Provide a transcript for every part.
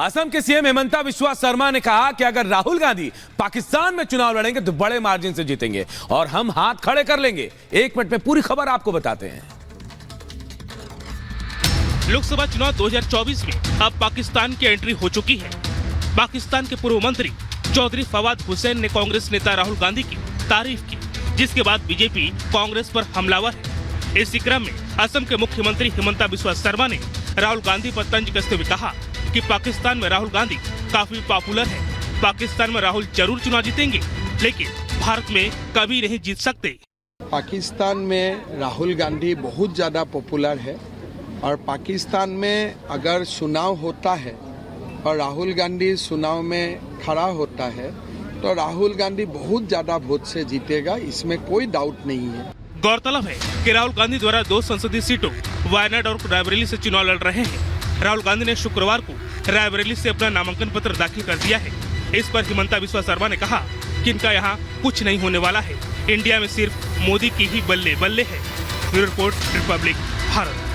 असम के सीएम हिमंता बिस्वा शर्मा ने कहा कि अगर राहुल गांधी पाकिस्तान में चुनाव लड़ेंगे तो बड़े मार्जिन से जीतेंगे और हम हाथ खड़े कर लेंगे। 1 मिनट में पूरी खबर आपको बताते हैं। लोकसभा चुनाव 2024 में अब पाकिस्तान की एंट्री हो चुकी है। पाकिस्तान के पूर्व मंत्री चौधरी फवाद हुसैन ने कांग्रेस नेता राहुल गांधी की तारीफ की, जिसके बाद बीजेपी कांग्रेस पर हमलावर है। इसी क्रम में असम के मुख्यमंत्री हिमंता बिस्वा शर्मा ने राहुल गांधी पर तंज कसते हुए कहा कि पाकिस्तान में राहुल गांधी काफी पॉपुलर है। पाकिस्तान में राहुल जरूर चुनाव जीतेंगे, लेकिन भारत में कभी नहीं जीत सकते। पाकिस्तान में राहुल गांधी बहुत ज्यादा पॉपुलर है और पाकिस्तान में अगर चुनाव होता है और राहुल गांधी चुनाव में खड़ा होता है तो राहुल गांधी बहुत ज्यादा वोट से जीतेगा, इसमें कोई डाउट नहीं है। गौरतलब है कि राहुल गांधी द्वारा 2 संसदीय सीटों वायनाड और रायबरेली से चुनाव लड़ रहे हैं। राहुल गांधी ने शुक्रवार को रायबरेली से अपना नामांकन पत्र दाखिल कर दिया है। इस पर हिमंता बिस्वा शर्मा ने कहा कि इनका यहाँ कुछ नहीं होने वाला है। इंडिया में सिर्फ मोदी की ही बल्ले बल्ले है। Bureau report, Republic Bharat.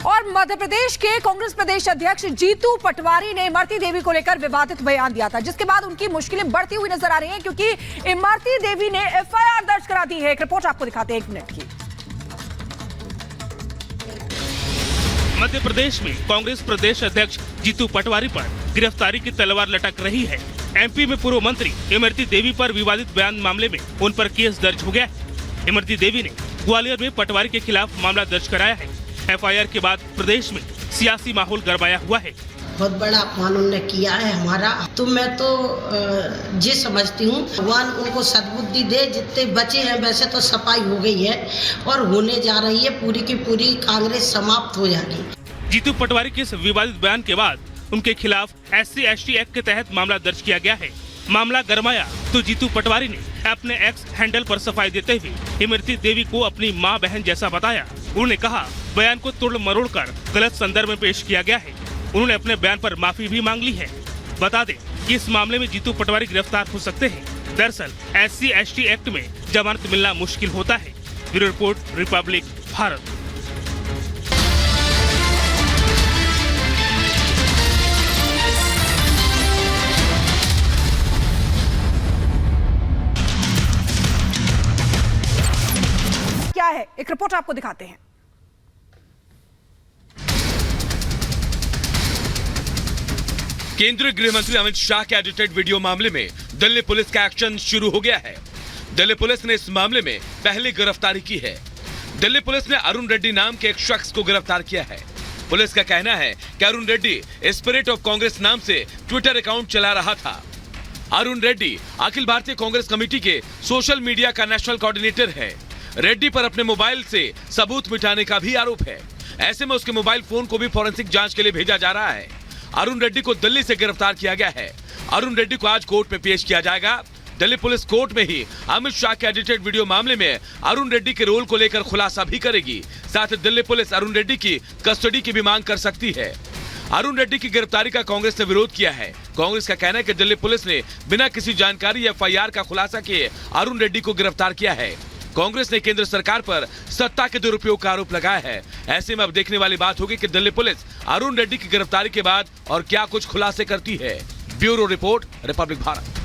और मध्य प्रदेश के कांग्रेस प्रदेश अध्यक्ष जीतू पटवारी ने इमरती देवी को लेकर विवादित बयान दिया था, जिसके बाद उनकी मुश्किलें बढ़ती हुई नजर आ रही हैं, क्योंकि इमरती देवी ने एफआईआर दर्ज करा दी है। एक रिपोर्ट आपको दिखाते हैं 1 मिनट की। मध्य प्रदेश में कांग्रेस प्रदेश अध्यक्ष जीतू पटवारी पर गिरफ्तारी की तलवार लटक रही है। एमपी में पूर्व मंत्री इमरती देवी पर विवादित बयान मामले में उन पर केस दर्ज हो गया है। इमरती देवी ने ग्वालियर में पटवारी के खिलाफ मामला दर्ज कराया है। एफआईआर के बाद प्रदेश में सियासी माहौल गरमाया हुआ है। बहुत बड़ा अपमान उन्होंने किया है हमारा, तो मैं तो ये समझती हूँ भगवान उनको सद्बुद्धि दे। जितने बचे हैं वैसे तो सफाई हो गई है और होने जा रही है, पूरी की पूरी कांग्रेस समाप्त हो जाएगी। जीतू पटवारी के इस विवादित बयान के बाद उनके खिलाफ SC/ST एक्ट के तहत मामला दर्ज किया गया है। मामला गरमाया तो जीतू पटवारी ने अपने एक्स हैंडल पर सफाई देते हुए इमरती देवी को अपनी मां बहन जैसा बताया। उन्होंने कहा बयान को तोड़ मरोड़ कर गलत संदर्भ में पेश किया गया है। उन्होंने अपने बयान पर माफी भी मांग ली है। बता दें कि इस मामले में जीतू पटवारी गिरफ्तार हो सकते हैं। दरअसल SC/ST एक्ट में जमानत मिलना मुश्किल होता है। Bureau report, Republic Bharat. क्या है, एक रिपोर्ट आपको दिखाते हैं। केंद्रीय गृह मंत्री अमित शाह के एडिटेड वीडियो मामले में दिल्ली पुलिस का एक्शन शुरू हो गया है। दिल्ली पुलिस ने इस मामले में पहली गिरफ्तारी की है। दिल्ली पुलिस ने अरुण रेड्डी नाम के एक शख्स को गिरफ्तार किया है। पुलिस का कहना है कि अरुण रेड्डी स्पिरिट ऑफ कांग्रेस नाम से ट्विटर अकाउंट चला रहा था। अरुण रेड्डी अखिल भारतीय कांग्रेस कमेटी के सोशल मीडिया का नेशनल कोऑर्डिनेटर है। रेड्डी पर अपने मोबाइल से सबूत मिटाने का भी आरोप है। ऐसे में उसके मोबाइल फोन को भी फॉरेंसिक जांच के लिए भेजा जा रहा है। अरुण रेड्डी को दिल्ली से गिरफ्तार किया गया है। अरुण रेड्डी को आज कोर्ट में पेश किया जाएगा। दिल्ली पुलिस कोर्ट में ही अमित शाह के एडिटेड वीडियो मामले में अरुण रेड्डी के रोल को लेकर खुलासा भी करेगी। साथ ही दिल्ली पुलिस अरुण रेड्डी की कस्टडी की भी मांग कर सकती है। अरुण रेड्डी की गिरफ्तारी का कांग्रेस ने विरोध किया है। कांग्रेस का कहना है कि दिल्ली पुलिस ने बिना किसी जानकारी या एफआईआर का खुलासा किए अरुण रेड्डी को गिरफ्तार किया है। कांग्रेस ने केंद्र सरकार पर सत्ता के दुरुपयोग का आरोप लगाया है। ऐसे में अब देखने वाली बात होगी कि दिल्ली पुलिस अरुण रेड्डी की गिरफ्तारी के बाद और क्या कुछ खुलासे करती है। Bureau report, Republic Bharat.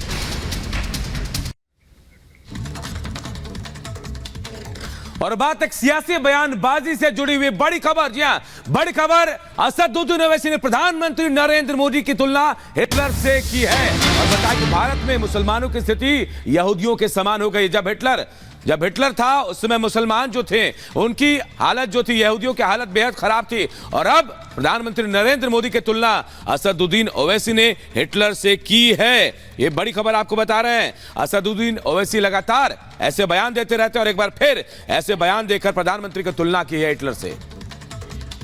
और बात एक सियासी बयानबाजी से जुड़ी हुई बड़ी खबर। जी हां, बड़ी खबर। असदुद्दीन ओवैसी ने प्रधानमंत्री नरेंद्र मोदी की तुलना हिटलर से की है और बताया कि भारत में मुसलमानों की स्थिति यहूदियों के समान हो गई। जब हिटलर था उस समय मुसलमान जो थे उनकी हालत जो थी, यहूदियों की हालत बेहद खराब थी। और अब प्रधानमंत्री नरेंद्र मोदी की तुलना असदुद्दीन ओवैसी ने हिटलर से की है। ये बड़ी खबर आपको बता रहे हैं। असदुद्दीन ओवैसी लगातार ऐसे बयान देते रहते हैं और एक बार फिर ऐसे बयान देकर प्रधानमंत्री की तुलना की है हिटलर से।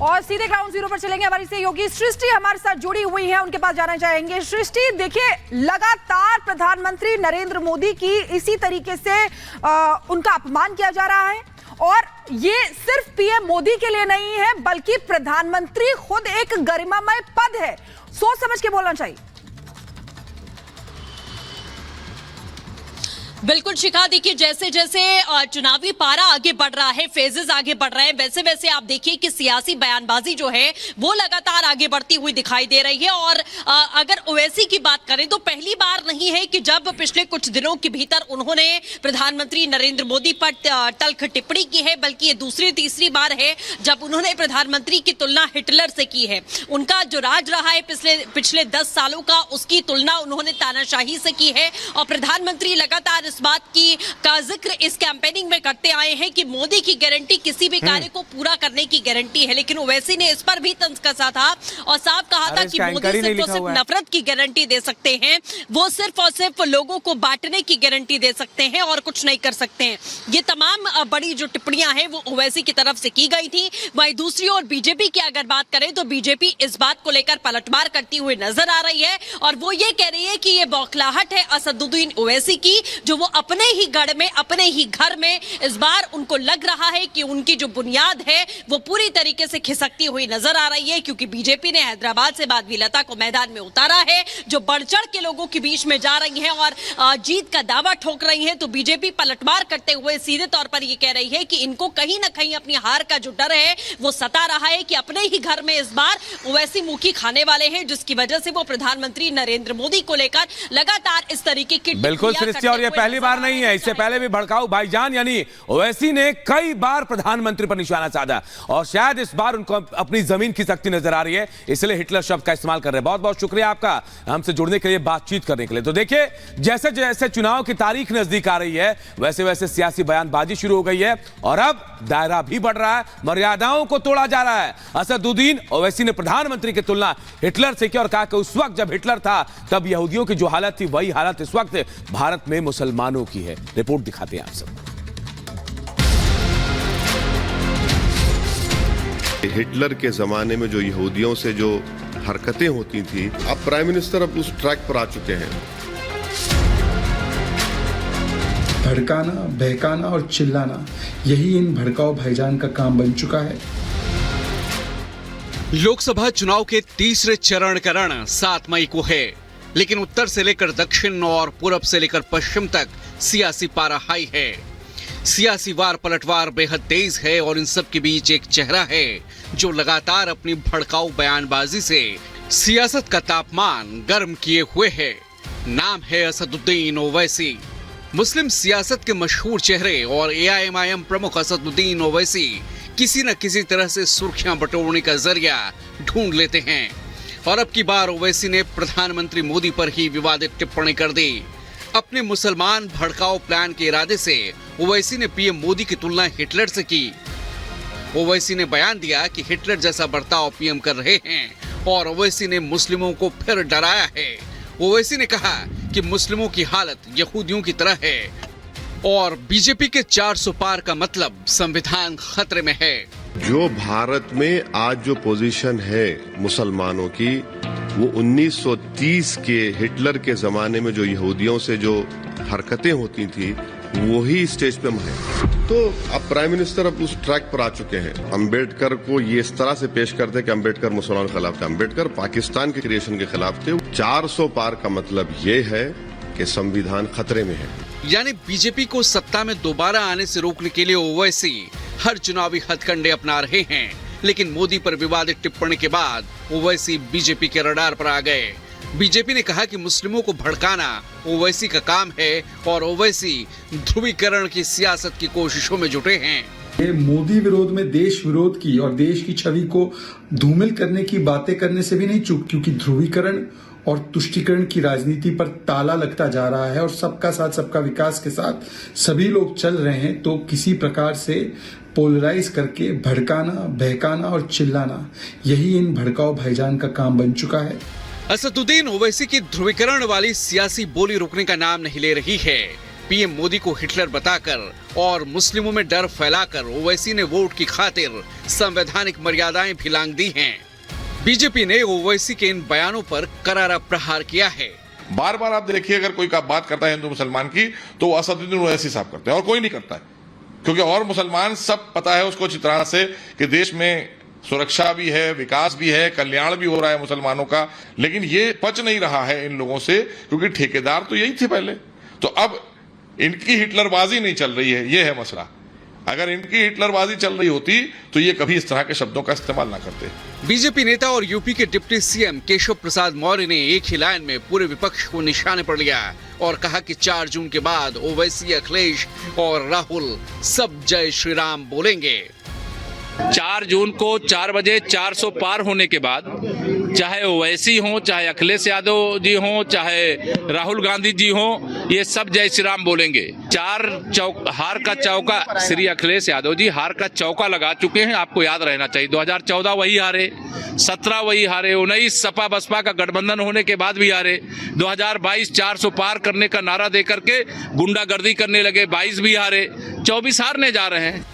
और सीधे ग्राउंड जीरो पर चलेंगे। हमारी सहयोगी सृष्टि हमारे साथ जुड़ी हुई है, उनके पास जाना चाहेंगे। सृष्टि, देखिए लगातार प्रधानमंत्री नरेंद्र मोदी की इसी तरीके से उनका अपमान किया जा रहा है और ये सिर्फ पीएम मोदी के लिए नहीं है बल्कि प्रधानमंत्री खुद एक गरिमामय पद है। सोच समझ के बोलना चाहिए। बिल्कुल शिखा, देखिए जैसे जैसे चुनावी पारा आगे बढ़ रहा है, फेजेस आगे बढ़ रहे हैं, वैसे वैसे आप देखिए कि सियासी बयानबाजी जो है वो लगातार आगे बढ़ती हुई दिखाई दे रही है। और अगर ओवैसी की बात करें तो पहली बार नहीं है कि जब पिछले कुछ दिनों के भीतर उन्होंने प्रधानमंत्री नरेंद्र मोदी पर तल्ख टिप्पणी की है, बल्कि ये दूसरी तीसरी बार है जब उन्होंने प्रधानमंत्री की तुलना हिटलर से की है। उनका जो राज रहा है पिछले 10 सालों का, उसकी तुलना उन्होंने तानाशाही से की है। और प्रधानमंत्री लगातार इस बात का जिक्र इस कैंपेनिंग में करते आए हैं कि मोदी की गारंटी किसी भी कार्य को पूरा करने की गारंटी है। लेकिन ओवैसी ने इस पर भी तंज कसा था और साफ कहा था कि मोदी सिर्फ और सिर्फ नफरत की गारंटी दे सकते हैं, वो सिर्फ और सिर्फ लोगों को बांटने की गारंटी दे सकते हैं और कुछ नहीं कर सकते हैं। ये तमाम बड़ी जो टिप्पणियां हैं वो ओवैसी की तरफ से की गई थी। वहीं दूसरी ओर बीजेपी की अगर बात करें तो बीजेपी इस बात को लेकर पलटवार करती हुई नजर आ रही है और वो ये कह रही है कि ये बौखलाहट है असदुद्दीन ओवैसी की, जो वो अपने ही गढ़ में, अपने ही घर में इस बार उनको लग रहा है कि उनकी जो बुनियाद है वो पूरी तरीके से खिसकती हुई नजर आ रही है। क्योंकि बीजेपी ने हैदराबाद से माधवी लता को मैदान में उतारा है, जो बढ़ चढ़ के लोगों के बीच में जा रही हैं और जीत का दावा ठोक रही हैं। तो बीजेपी पलटवार करते हुए सीधे तौर पर ये कह रही है कि इनको कहीं ना कहीं अपनी हार का जो डर है वो सता रहा है कि अपने ही घर में इस बार ओवैसी मुखी खाने वाले हैं, जिसकी वजह से वो प्रधानमंत्री नरेंद्र मोदी को लेकर लगातार इस तरीके की बिल्कुल सृष्टि, और ये पहली बार नहीं है, इससे पहले भी भड़काऊ भाईजान यानी ओवैसी ने कई बार प्रधानमंत्री पर निशाना साधा और शायद इस बार उनको अपनी जमीन खिसकती नजर आ रही है, इसलिए हिटलर शब्द का इस्तेमाल कर रहे हैं। बहुत बहुत शुक्रिया आपका हमसे जुड़ने के लिए, बातचीत करने के लिए। तो देखिए जैसे जैसे चुनाव की तारीख नजदीक आ रही है वैसे वैसे सियासी बयानबाजी शुरू हो गई है और अब दायरा भी बढ़ रहा है, मर्यादाओं को तोड़ा जा रहा है। असदुद्दीन ओवैसी ने प्रधानमंत्री की तुलना हिटलर से की और कहा कि उस वक्त जब हिटलर था तब यहूदियों की जो हालत थी वही हालत इस वक्त भारत में मुसलमानों की है। रिपोर्ट दिखाते हैं आप सब। हिटलर के जमाने में जो यहूदियों से जो हरकतें होती थी, अब प्राइम मिनिस्टर अब उस ट्रैक पर आ चुके हैं। भड़काना, बहकाना और चिल्लाना, यही इन भड़काऊ भाईजान का काम बन चुका है। लोकसभा चुनाव के तीसरे चरण का रण 7 मई को है, लेकिन उत्तर से लेकर दक्षिण और पूरब से लेकर पश्चिम तक सियासी पारा हाई है। सियासी वार पलटवार बेहद तेज है और इन सब के बीच एक चेहरा है जो लगातार अपनी भड़काऊ बयानबाजी से सियासत का तापमान गर्म किए हुए है। नाम है असदुद्दीन ओवैसी। मुस्लिम सियासत के मशहूर चेहरे और AIMIM प्रमुख असदुद्दीन ओवैसी किसी न किसी तरह से सुर्खियां बटोरने का जरिया ढूंढ लेते हैं और अब की बार ओवैसी ने प्रधानमंत्री मोदी पर ही विवादित टिप्पणी कर दी। अपने मुसलमान भड़काऊ प्लान के इरादे से ओवैसी ने पीएम मोदी की तुलना हिटलर से की। ओवैसी ने बयान दिया कि हिटलर जैसा बर्ताव पीएम कर रहे हैं और ओवैसी ने मुस्लिमों को फिर डराया है। ओवैसी ने कहा कि मुस्लिमों की हालत यहूदियों की तरह है और बीजेपी के 400 पार का मतलब संविधान खतरे में है। जो भारत में आज जो पोजीशन है मुसलमानों की, वो 1930 के हिटलर के जमाने में जो यहूदियों से जो हरकतें होती थी वही स्टेज पे हम हैं। तो अब प्राइम मिनिस्टर अब उस ट्रैक पर आ चुके हैं। अंबेडकर को ये इस तरह से पेश करते कि अंबेडकर मुसलमानों के खिलाफ थे, अंबेडकर पाकिस्तान के क्रिएशन के खिलाफ थे। 400 पार का मतलब ये है कि संविधान खतरे में है। यानी बीजेपी को सत्ता में दोबारा आने से रोकने के लिए ओवैसी हर चुनावी हथकंडे अपना रहे हैं, लेकिन मोदी पर विवादित टिप्पणी के बाद ओवैसी बीजेपी के रडार पर आ गए। बीजेपी ने कहा कि मुस्लिमों को भड़काना ओवैसी का काम है और ओवैसी ध्रुवीकरण की सियासत की कोशिशों में जुटे हैं। ये मोदी विरोध में देश विरोध की और देश की छवि को धूमिल करने की बातें करने से भी नहीं चूक, क्योंकि ध्रुवीकरण और तुष्टीकरण की राजनीति पर ताला लगता जा रहा है और सबका साथ सबका विकास के साथ सभी लोग चल रहे हैं। तो किसी प्रकार से पोलराइज करके भड़काना, बहकाना और चिल्लाना, यही इन भड़काऊ भाईजान का काम बन चुका है। असदुद्दीन ओवैसी की ध्रुवीकरण वाली सियासी बोली रुकने का नाम नहीं ले रही है। पीएम मोदी को हिटलर बताकर और मुस्लिमों में डर फैलाकर ओवैसी ने वोट की खातिर संवैधानिक मर्यादाएं भी लांघ दी हैं। बीजेपी ने ओवैसी के इन बयानों पर करारा प्रहार किया है। बार बार आप देखिए, अगर कोई बात करता है हिंदू मुसलमान की तो वो असदुद्दीन ओवैसी साहब करते हैं और कोई नहीं करता है, क्योंकि और मुसलमान सब पता है उसको अच्छी तरह से कि देश में सुरक्षा भी है, विकास भी है, कल्याण भी हो रहा है मुसलमानों का। लेकिन ये पच नहीं रहा है इन लोगों से, क्योंकि ठेकेदार तो यही थे पहले। तो अब इनकी हिटलरबाजी नहीं चल रही है, ये है मसला। अगर इनकी हिटलरबाजी चल रही होती तो ये कभी इस तरह के शब्दों का इस्तेमाल ना करते। बीजेपी नेता और यूपी के डिप्टी सीएम केशव प्रसाद मौर्य ने एक ही लाइन में पूरे विपक्ष को निशाने पर लिया और कहा कि 4 जून के बाद ओवैसी, अखिलेश और राहुल सब जय श्री राम बोलेंगे। 4 जून को 4 बजे 400 पार होने के बाद चाहे ओवैसी हो, चाहे अखिलेश यादव जी हो, चाहे राहुल गांधी जी हो, ये सब जय श्री राम बोलेंगे। हार का चौका श्री अखिलेश यादव जी हार का चौका लगा चुके हैं, आपको याद रहना चाहिए। 2014 वही हारे, 17 वही हारे, 19 सपा बसपा का गठबंधन होने के बाद भी हारे, 2022 400 पार करने का नारा देकर के गुंडागर्दी करने लगे, 22 भी हारे, 24 हारने जा रहे हैं।